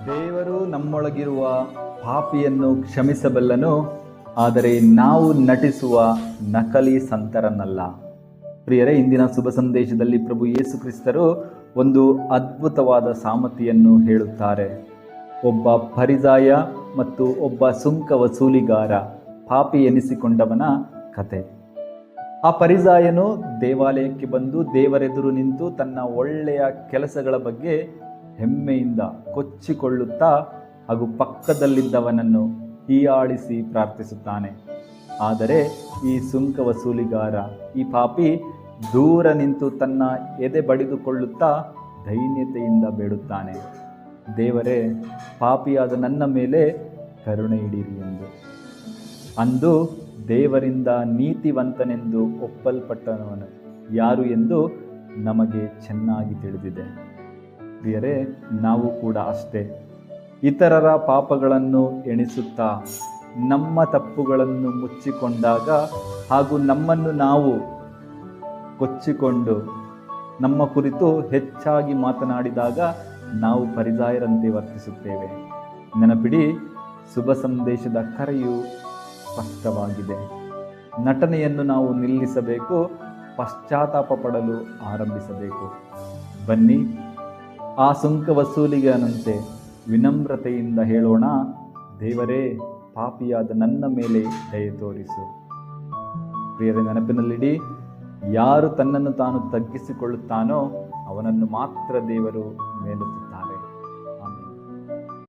ದೇವರು ನಮ್ಮೊಳಗಿರುವ ಪಾಪಿಯನ್ನು ಕ್ಷಮಿಸಬಲ್ಲನು, ಆದರೆ ನಾವು ನಟಿಸುವ ನಕಲಿ ಸಂತರನ್ನಲ್ಲ. ಪ್ರಿಯರೇ, ಇಂದಿನ ಶುಭ ಸಂದೇಶದಲ್ಲಿ ಪ್ರಭು ಯೇಸು ಕ್ರಿಸ್ತರು ಒಂದು ಅದ್ಭುತವಾದ ಸಾಮತಿಯನ್ನು ಹೇಳುತ್ತಾರೆ. ಒಬ್ಬ ಫರಿಸಾಯ ಮತ್ತು ಒಬ್ಬ ಸುಂಕ ವಸೂಲಿಗಾರ, ಪಾಪಿ ಎನಿಸಿಕೊಂಡವನ ಕತೆ. ಆ ಫರಿಸಾಯನು ದೇವಾಲಯಕ್ಕೆ ಬಂದು ದೇವರೆದುರು ನಿಂತು ತನ್ನ ಒಳ್ಳೆಯ ಕೆಲಸಗಳ ಬಗ್ಗೆ ಹೆಮ್ಮೆಯಿಂದ ಕೊಚ್ಚಿಕೊಳ್ಳುತ್ತಾ ಹಾಗೂ ಪಕ್ಕದಲ್ಲಿದ್ದವನನ್ನು ಹೀಯಾಳಿಸಿ ಪ್ರಾರ್ಥಿಸುತ್ತಾನೆ. ಆದರೆ ಈ ಸುಂಕ ವಸೂಲಿಗಾರ, ಈ ಪಾಪಿ ದೂರ ನಿಂತು ತನ್ನ ಎದೆ ಬಡಿದುಕೊಳ್ಳುತ್ತಾ ದೈನ್ಯತೆಯಿಂದ ಬೇಡುತ್ತಾನೆ, ದೇವರೇ, ಪಾಪಿಯಾದ ನನ್ನ ಮೇಲೆ ಕರುಣೆ ಇಡಿರಿ ಎಂದು. ಅಂದು ದೇವರಿಂದ ನೀತಿವಂತನೆಂದು ಒಪ್ಪಲ್ಪಟ್ಟವನು ಯಾರು ಎಂದು ನಮಗೆ ಚೆನ್ನಾಗಿ ತಿಳಿದಿದೆ. ಪ್ರಿಯರೇ, ನಾವು ಕೂಡ ಅಷ್ಟೇ. ಇತರರ ಪಾಪಗಳನ್ನು ಎಣಿಸುತ್ತಾ ನಮ್ಮ ತಪ್ಪುಗಳನ್ನು ಮುಚ್ಚಿಕೊಂಡಾಗ ಹಾಗೂ ನಮ್ಮನ್ನು ನಾವು ಕೊಚ್ಚಿಕೊಂಡು ನಮ್ಮ ಕುರಿತು ಹೆಚ್ಚಾಗಿ ಮಾತನಾಡಿದಾಗ ನಾವು ಫರಿಸಾಯರಂತೆ ವರ್ತಿಸುತ್ತೇವೆ. ನೆನಪಿಡಿ, ಶುಭ ಸಂದೇಶದ ಕರೆಯು ಸ್ಪಷ್ಟವಾಗಿದೆ. ನಟನೆಯನ್ನು ನಾವು ನಿಲ್ಲಿಸಬೇಕು, ಪಶ್ಚಾತ್ತಾಪ ಪಡಲು ಆರಂಭಿಸಬೇಕು. ಬನ್ನಿ, ಆ ಸುಂಕ ವಸೂಲಿಗನಂತೆ ವಿನಮ್ರತೆಯಿಂದ ಹೇಳೋಣ, ದೇವರೇ, ಪಾಪಿಯಾದ ನನ್ನ ಮೇಲೆ ದಯೆ ತೋರಿಸು. ಪ್ರಿಯರೇ, ನೆನಪಿನಲ್ಲಿಡಿ, ಯಾರು ತನ್ನನ್ನು ತಾನು ತಗ್ಗಿಸಿಕೊಳ್ಳುತ್ತಾನೋ ಅವನನ್ನು ಮಾತ್ರ ದೇವರು ಮೇಲೆತ್ತುತ್ತಾನೆ.